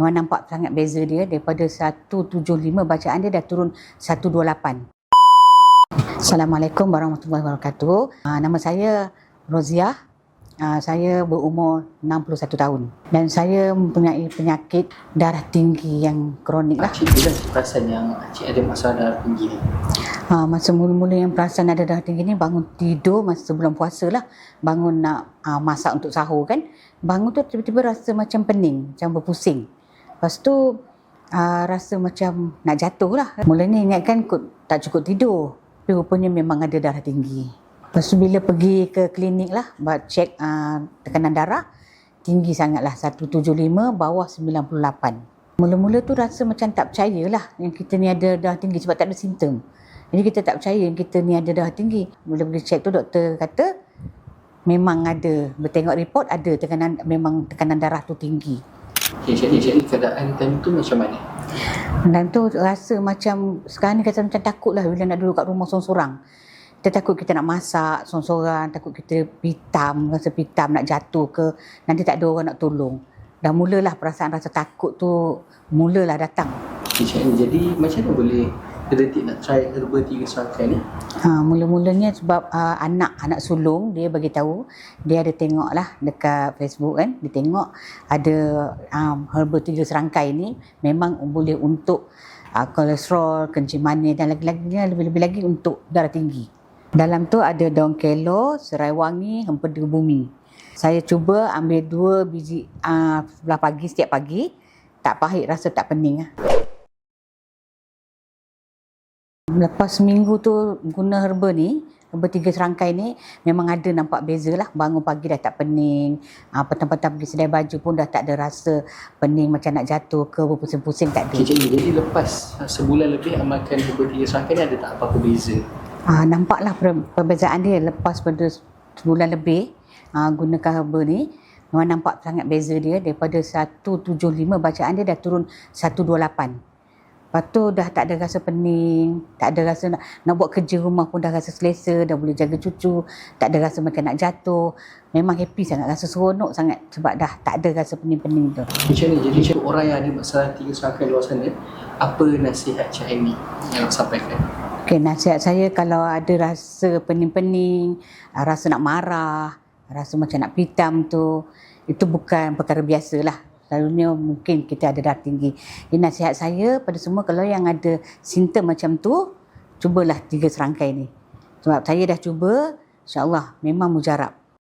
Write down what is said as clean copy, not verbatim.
Memang nampak sangat beza dia. Daripada 175 bacaan dia dah turun 128. Assalamualaikum warahmatullahi wabarakatuh. Nama saya Roziah. Saya berumur 61 tahun dan saya mempunyai penyakit darah tinggi yang kronik lah. Cik, bila perasan yang Cik ada masalah darah tinggi ni? Masa mula-mula yang perasan ada darah tinggi ni, bangun tidur masa sebelum puasa lah. Bangun nak masak untuk sahur kan. Bangun tu tiba-tiba rasa macam pening, macam berpusing. Lepas tu rasa macam nak jatuh lah. Mulanya ingatkan tak cukup tidur. Tapi rupanya memang ada darah tinggi. Lepas tu bila pergi ke klinik lah, buat cek tekanan darah, tinggi sangat lah, 175 bawah 98. Mula-mula tu rasa macam tak percaya lah yang kita ni ada darah tinggi sebab tak ada simptom. Jadi kita tak percaya yang kita ni ada darah tinggi. Bila pergi cek tu doktor kata memang ada, bertengok report ada memang tekanan darah tu tinggi. Jadi keadaan time tu macam mana? Dan tu rasa macam sekarang ni macam takut lah bila nak duduk kat rumah sorang-sorang. Kita takut kita nak masak sorang-sorang, takut kita rasa pitam nak jatuh ke, nanti tak ada orang nak tolong. Dah mulalah perasaan rasa takut tu mulalah datang. Jadi macam mana boleh terdetik nak try herbal 3 serangkai ni? Mula-mulanya sebab anak sulung dia bagi tahu, dia ada tengok lah dekat Facebook kan, dia tengok ada herbal 3 serangkai ni memang boleh untuk kolesterol, kencing manis dan lebih-lebih lagi untuk darah tinggi. Dalam tu ada daun kelor, serai wangi, hempedu bumi. Saya cuba ambil 2 biji sebelah pagi, setiap pagi. Tak pahit, rasa tak pening lah. Lepas seminggu tu guna herba ni, herba 3 serangkai ni, memang ada nampak beza lah. Bangun pagi dah tak pening, petang-petang pergi sedai baju pun dah tak ada rasa pening macam nak jatuh ke, berpusing-pusing, tak ada. Jadi lepas sebulan lebih amalkan herba 3 serangkai ni, ada tak apa-apa beza? Nampaklah perbezaan dia lepas pada sebulan lebih gunakan herba ni. Memang nampak sangat beza dia. Daripada 175 bacaan dia dah turun 128. Lepas tu dah tak ada rasa pening, tak ada rasa nak buat kerja rumah pun dah rasa selesa, dah boleh jaga cucu, tak ada rasa macam nak jatuh. Memang happy sangat, rasa seronok sangat sebab dah tak ada rasa pening-pening tu. Macam ni, jadi untuk orang yang ada masalah 3 serangkai luar sana, apa nasihat Cik Aini yang nak sampaikan? Okay, nasihat saya kalau ada rasa pening-pening, rasa nak marah, rasa macam nak pitam tu, itu bukan perkara biasa lah. Selalunya mungkin kita ada darah tinggi. Jadi nasihat saya pada semua, kalau yang ada simptom macam tu, cubalah 3 serangkai ni. Sebab saya dah cuba, insya-Allah memang mujarab.